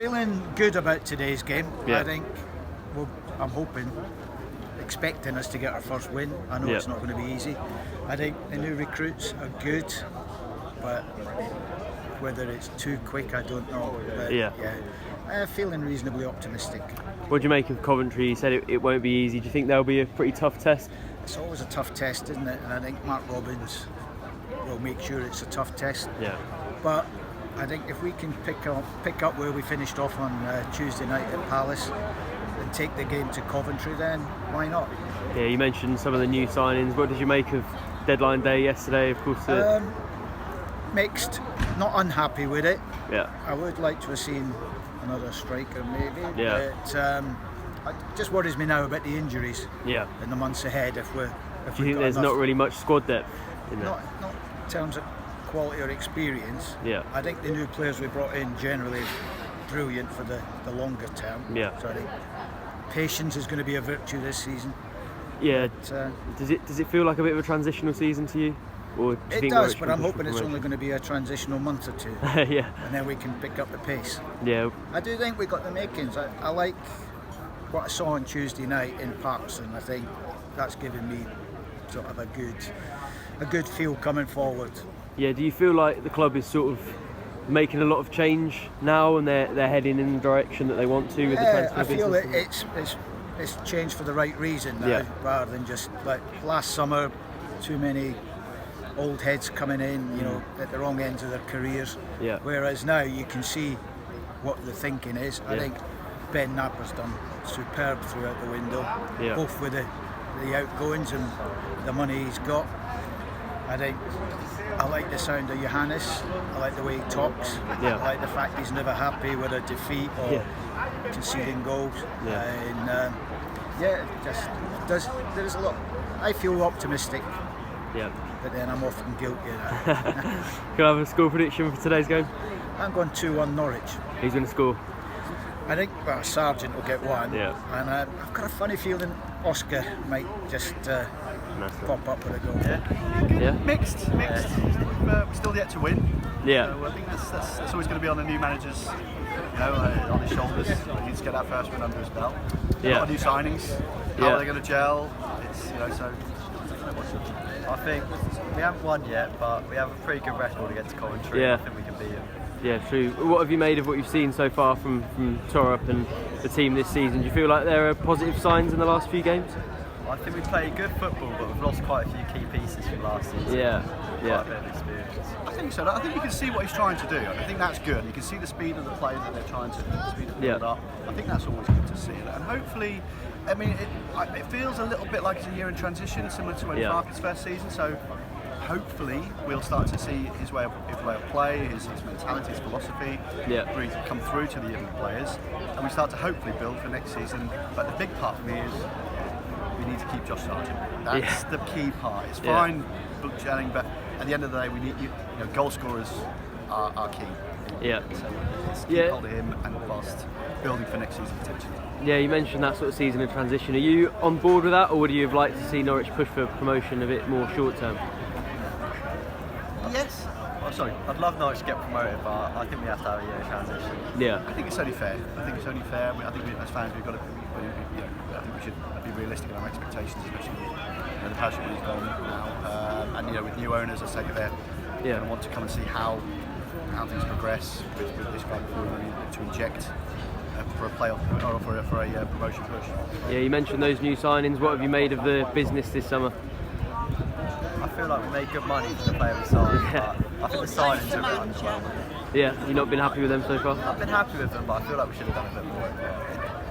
Feeling good about today's game. Yeah. I think, well, I'm expecting us to get our first win. I know it's not going to be easy. I think the new recruits are good, but whether it's too quick, I don't know. But feeling reasonably optimistic. What do you make of Coventry? You said it won't be easy. Do you think they'll be a pretty tough test? It's always a tough test, isn't it? And I think Mark Robbins will make sure it's a tough test. Yeah. But I think if we can pick up where we finished off on Tuesday night at Palace and take the game to Coventry, then why not? Yeah, you mentioned some of the new signings. What did you make of deadline day yesterday? Of course, mixed. Not unhappy with it. Yeah. I would like to have seen another striker, maybe. Yeah. But it just worries me now about the injuries. Yeah. In the months ahead, Do you think there's not really much squad depth in there? Not in terms of quality or experience. Yeah. I think the new players we brought in generally brilliant for the longer term. Yeah. So I think patience is going to be a virtue this season. Yeah. But, does it feel like a bit of a transitional season to you? Or do you it think does, but I'm hoping it's only going to be a transitional month or two. Yeah. And then we can pick up the pace. Yeah. I do think we got the makings. I like what I saw on Tuesday night in Parkson. I think that's given me sort of a good feel coming forward. Yeah, do you feel like the club is sort of making a lot of change now and they're heading in the direction that they want to with the transfer I feel business? it's changed for the right reason now, rather than just like last summer, too many old heads coming in, at the wrong ends of their careers. Yeah. Whereas now you can see what the thinking is. I think Ben Napper's done superb throughout the window, both with the outgoings and the money he's got. I like the sound of Johannes. I like the way he talks. Yeah. I like the fact he's never happy with a defeat or conceding goals. Yeah. There's a lot. I feel optimistic. Yeah. But then I'm often guilty of that. Can I have a score prediction for today's game? I'm going 2-1 Norwich. Who's going to score? I think Sargent will get one. Yeah. And I've got a funny feeling Oscar might just pop up with a goal. Yeah. Mixed. We're still yet to win. Yeah. So I think that's always going to be on the new manager's, on his shoulders. He needs to get that first win under his belt. A lot of new signings. How are they going to gel? So. I think we haven't won yet, but we have a pretty good record against Coventry. Yeah. I think we can beat them. Yeah, true. What have you made of what you've seen so far from Torup and the team this season? Do you feel like there are positive signs in the last few games? I think we played good football, but we've lost quite a few key pieces from last season. Yeah. Quite a bit of experience. I think so. I think you can see what he's trying to do. I think that's good. You can see the speed of the play that they're trying to build up. I think that's always good to see. And hopefully, it feels a little bit like it's a year in transition, similar to when Farke's first season. So hopefully we'll start to see his way of play, his mentality, his philosophy really come through to the young players, and we start to hopefully build for next season. But the big part for me is we need to keep Josh Sargent. That's the key part. It's fine book gelling, but at the end of the day, we need goal scorers are key. Yeah. So let's keep hold of him and whilst building for next season potentially. Yeah, you mentioned that sort of season of transition. Are you on board with that, or would you have liked to see Norwich push for promotion a bit more short term? Yes. Oh, sorry. I'd love Norwich to get promoted, but I think we have to have a year of transition. Yeah. I think it's only fair. I think we, as fans, we've got to. I think we should be realistic in our expectations, especially with the passion we've gone now, and with new owners, I say they're going to want to come and see how things progress with this club to inject for a playoff or for a promotion push. Yeah, you mentioned those new signings. What have you made of the business this summer? I feel like we made good money for the player we signed, but I think the signings are a bit underwhelming. Yeah, you've not been happy with them so far? I've been happy with them, but I feel like we should have done a bit more.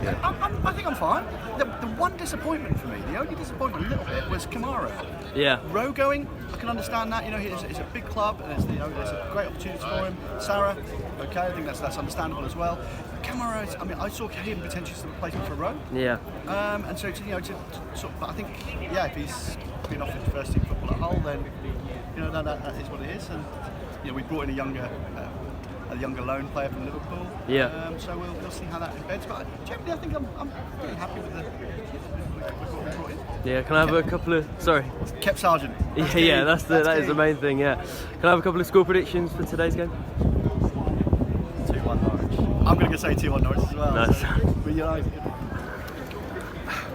I think I'm fine. The one disappointment for me, the only disappointment a little bit, was Kamara. Yeah. Rowe going, I can understand that. It's a big club, and there's a great opportunity for him. Sarah, okay, I think that's understandable as well. Kamara, I saw him potentially as a replacement for Rowe. Yeah. And so but I think if he's been offered first team football at Hull, then that is what it is. And we brought in a younger loan player from Liverpool. Yeah. So we'll see how that embeds. But generally, I think I'm pretty happy with what we brought in. Yeah. Can I have a couple of? Sorry. Kept Sargent. That is the main thing. Yeah. Can I have a couple of score predictions for today's game? 2-1 Norwich. I'm going to go say 2-1 Norwich as well. Nice. So, but you know,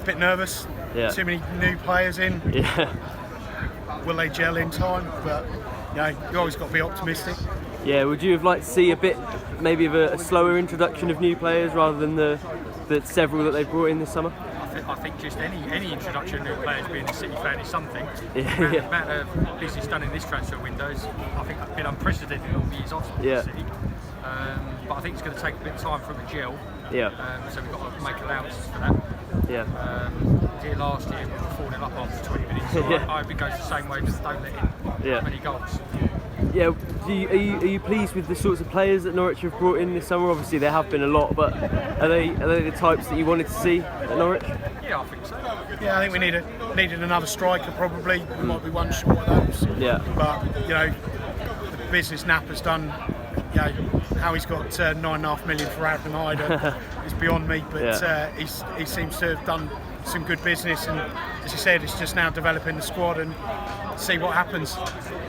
Bit nervous. Yeah. Too many new players in. Yeah. Will they gel in time? But you always got to be optimistic. Yeah, would you have liked to see a bit, maybe of a slower introduction of new players rather than the several that they've brought in this summer? I think just any introduction of new players being a City fan is something. Yeah. The amount of business done in this transfer window is, I think, it's been unprecedented in all the years I've spent in City. But I think it's going to take a bit of time for it to gel. Yeah. So we've got to make allowances for that. Yeah. Here last year we were falling up after 20 minutes. So Yeah. I hope it goes the same way, but don't let in many goals. Yeah, are you pleased with the sorts of players that Norwich have brought in this summer? Obviously there have been a lot, but are they the types that you wanted to see at Norwich? Yeah, I think so. Yeah, I think we needed another striker probably. We might be one short of those. Yeah. But the business Napper's done. How he's got 9.5 million for Adam Hyder is beyond me. But he seems to have done some good business, and as you said, it's just now developing the squad and see what happens.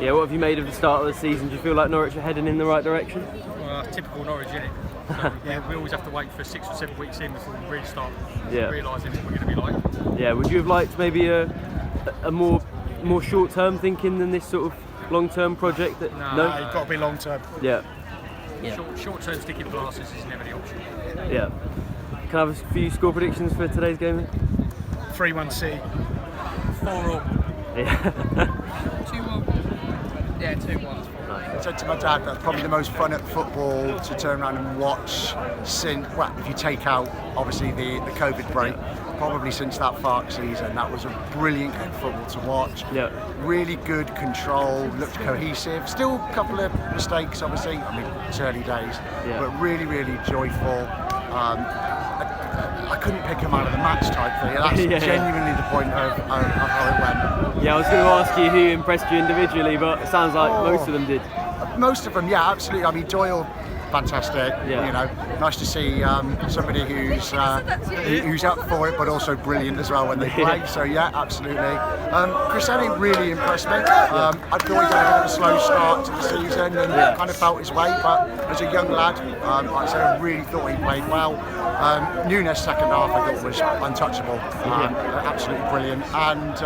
Yeah, what have you made of the start of the season? Do you feel like Norwich are heading in the right direction? Well, typical Norwich, isn't it? So we always have to wait for 6 or 7 weeks in before we really start realising what we're going to be like. Yeah, would you have liked maybe a more short-term thinking than this sort of long-term project? No, you've got to be long-term. Yeah. Short-term sticking glasses is never the option. Yeah. Can I have a few score predictions for today's game? 3-1 City. 4-4. Yeah. 2-1. Yeah, 2-1. I said to my dad that probably the most fun at football to turn around and watch since, well, if you take out obviously the COVID break, probably since that Farke season. That was a brilliant game of football to watch. Yeah. Really good control, looked cohesive. Still a couple of mistakes, obviously. I mean, it's early days, but really, really joyful. I couldn't pick him out of the match type thing. That's genuinely the point of how it went. Yeah, I was going to ask you who impressed you individually, but it sounds like most of them did. Most of them, yeah, absolutely. I mean, Doyle, fantastic. Yeah. You know, nice to see somebody who's up for it, but also brilliant as well when they play. So yeah, absolutely. Crescenti really impressed me. I thought he had a bit of a slow start to the season and kind of felt his way, but as a young lad, like I said, I really thought he played well. Nunes second half I thought was untouchable, absolutely brilliant. And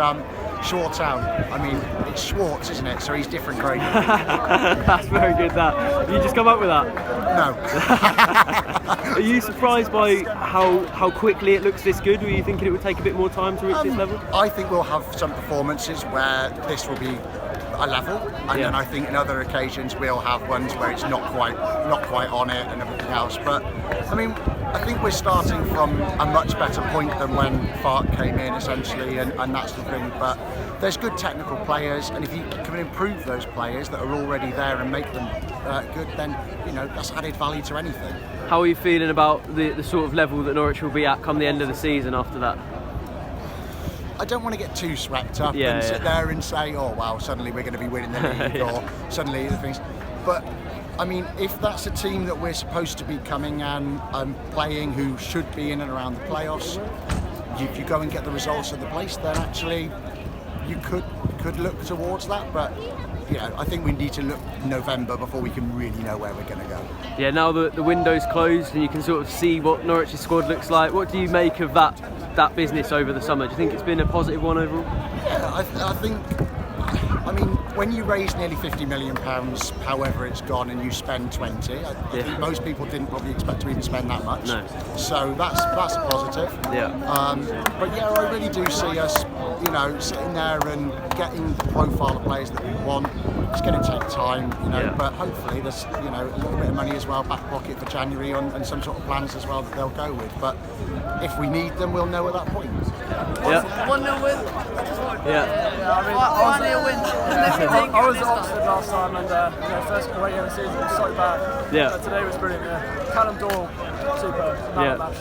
Shoretown, I mean, it's Schwartz, isn't it? So he's different grade. That's very good, that. You just come up with that? No. Are you surprised by how quickly it looks this good? Were you thinking it would take a bit more time to reach this level? I think we'll have some performances where this will be a level, and then I think in other occasions we'll have ones where it's not quite on it and everything else. But I mean, I think we're starting from a much better point than when Farke came in, essentially, and that's the thing. But there's good technical players, and if you can improve those players that are already there and make them good, then that's added value to anything. How are you feeling about the sort of level that Norwich will be at come the end of the season after that? I don't want to get too swept up and sit there and say, oh wow, suddenly we're going to be winning the league or suddenly the things. But I mean, if that's a team that we're supposed to be coming and playing who should be in and around the playoffs, if you go and get the results of the place, then actually you could look towards that. But I think we need to look November before we can really know where we're going to go. Yeah, now the window's closed and you can sort of see what Norwich's squad looks like. What do you make of that business over the summer? Do you think it's been a positive one overall? Yeah, I think. I mean, when you raise nearly £50 million, however it's gone, and you spend 20, I think most people didn't probably expect to even spend that much. No. So that's a positive. Yeah. But yeah, I really do see us, sitting there and getting the profile of players that we want. It's going to take time, but hopefully there's, a little bit of money as well, back pocket for January and some sort of plans as well that they'll go with. But if we need them, we'll know at that point. Yeah. 1-0 win. Yeah. Finally a win. I was at Oxford last time and first great game of the season, it was so bad. Yeah. But today was brilliant, Callum Doyle, super, match.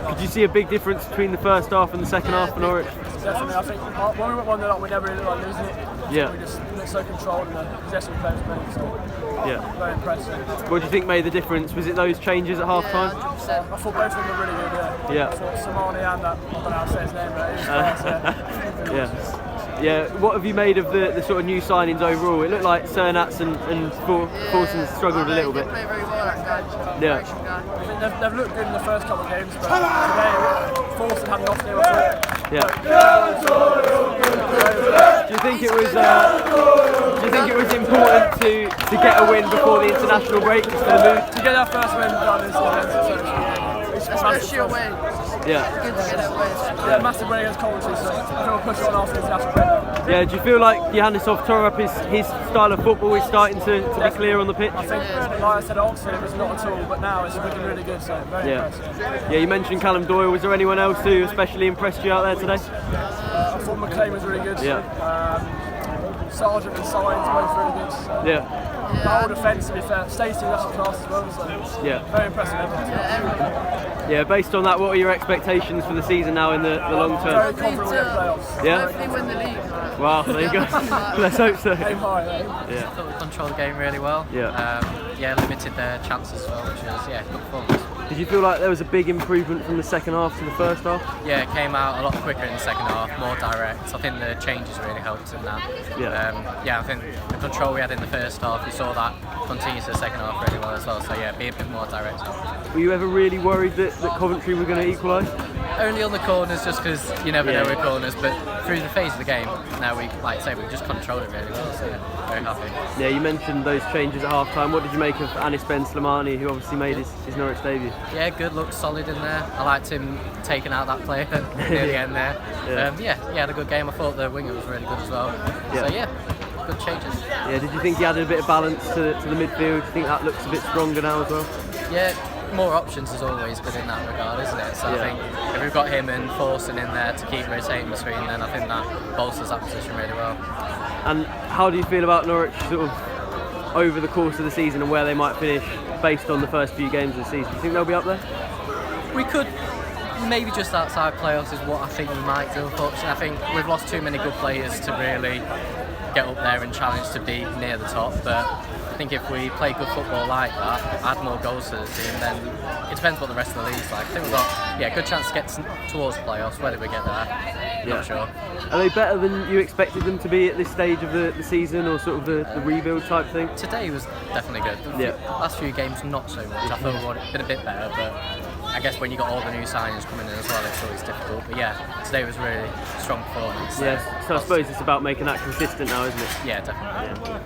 Could you see a big difference between the first half and the second half for Norwich? Definitely, I think when we went 1-0 up, we never really looked like losing it. Yeah. We just looked so controlled and the possession players were brilliant, so very impressive. What do you think made the difference? Was it those changes at half time? I thought both of them were really good, Yeah. I thought Samani and that, I don't know how to say his name, but he was class, Yeah. Yeah, what have you made of the sort of new signings overall? It looked like Cernats and Forson struggled a little bit. They play very well, that guy. Yeah. Croatian guy. I think they've looked good in the first couple of games, but today Forson had nothing to do. Yeah. Do you think it was important to get a win before the international break just for the move? To get our first win done is Especially away. Yeah. Good to get it away. Yeah, massive win against Coventry, so I think we'll push on after the international break. Yeah, do you feel like Johannesov tore up his style of football is starting to be clear on the pitch? I think, like I said, at Oxford it was not at all, but now it's looking really good, so very impressed. Yeah, you mentioned Callum Doyle. Was there anyone else who especially impressed you out there today? I thought McLean was really good. Yeah. Sargent and Signs both really good. So. Yeah. The whole defence, to be fair, Stacey was actually class as well, so yeah. Very impressive. Yeah, based on that, what are your expectations for the season now in the long term? Very confident we'll get playoffs. Yeah. Hopefully win the league. Wow, there you go. Let's hope so. Aim high, Yeah. I thought we controlled the game really well. Yeah. Limited their chances as well, which was good performance. Did you feel like there was a big improvement from the second half to the first half? Yeah, it came out a lot quicker in the second half, more direct. I think the changes really helped in that. Yeah. I think the control we had in the first half, we saw that continue to the second half really well as well. So yeah, be a bit more direct. Were you ever really worried that Coventry were going to equalise? Only on the corners, just because you never know with corners. But through the phase of the game, now we, like I say, we just controlled it really well. So yeah, very happy. Yeah, you mentioned those changes at half time. What did you make of Anis Ben Slimani, who obviously made his Norwich debut? Yeah, good, looked solid in there. I liked him taking out that player near the end there. He had a good game. I thought the winger was really good as well. Yeah. So yeah, good changes. Yeah, did you think he added a bit of balance to the midfield? Do you think that looks a bit stronger now as well? Yeah, more options is always good in that regard, isn't it? So I think if we've got him and Forson in there to keep rotating between, then I think that bolsters that position really well. And how do you feel about Norwich sort of over the course of the season and where they might finish based on the first few games of the season? Do you think they'll be up there? We could maybe just outside playoffs is what I think we might do, unfortunately. I think we've lost too many good players to really get up there and challenge to be near the top, but I think if we play good football like that, add more goals to the team, then it depends what the rest of the league's like. I think we've got a good chance to get towards playoffs. Whether we get there, not sure. Are they better than you expected them to be at this stage of the season, or sort of the rebuild type thing? Today was definitely good. The last few games not so much. I thought we would have been a bit better, but I guess when you got all the new signings coming in as well, it's always difficult. But yeah, today was really strong performance. Yes, so I suppose it's about making that consistent now, isn't it? Yeah, definitely.